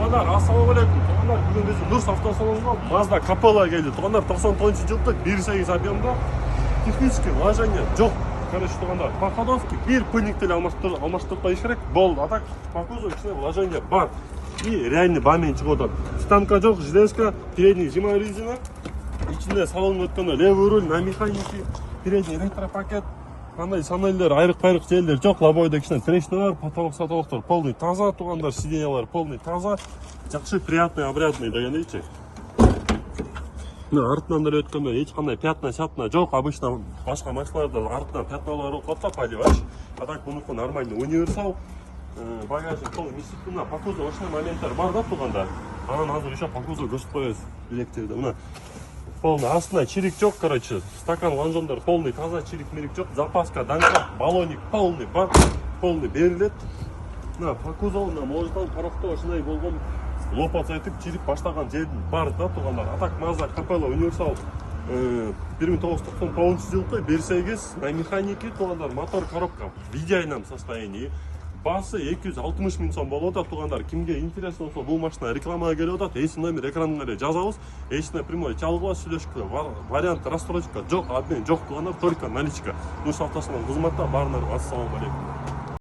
Туугандар, ассалаумалейкум. Туугандар, бүгүн биздин Нурс автосалонунда Mazda Capella келди. Туугандар, 99-жылдык 1.8 объемда технический вложение жок. Короче, туугандар, по ходовке бир пыльниктер алмаштырбай керек. Болду. А так по кузову кичине вложение бар. И реальный бамен чыгып атат. Станка жок, железка, передний зимой резина. Ичинде салон өткөндө левый руль на механике, передний ретро-пакет. Кандай санелдер, айрык-пайрык жерлер жок, лобойдо кичине трещина бар, потолок-сатолоктор полный таза, туугандар, сиденьялар полный таза. Жакшы, приятный, обрядный дегендейчи. Артынан деле өткөндө эч кандай пятна жок. Обычно башка машиналарда артынан пятналар болуп калат, поливач. А так бунуку нормальный универсал. Багажник толук мисыктына, по кузову ошол моменттер бар да, туугандар. Анан азыр еще по кузову көрсөтүп коебуз билектерди. Мына полный астына чирик жок, короче. Стакан лонжондор полный таза, чирик-мирик жок. Запаска, данка, баллоник полный бар, полный берилет. Мына по кузовуна мождон коробто ушундай болгон лопат айтып чирип баштаган жер бар да, туугандар. А так Mazda Capella универсал 1999-жылкы 1.8 на механике, туугандар, мотор, коробка в идеальном состоянии. Басы 260 000 сом болот, туугандар. Кимге интересно болсо бул машина рекламага келип атат. Эч номер экранга жазабыз. Эчне прямой чалгыла сүйлөшкө вариант рассрочка жок, обмен жок, туугандар, только наличка. Нурс автосалон кызматта баарыңарга ассалому алейкум.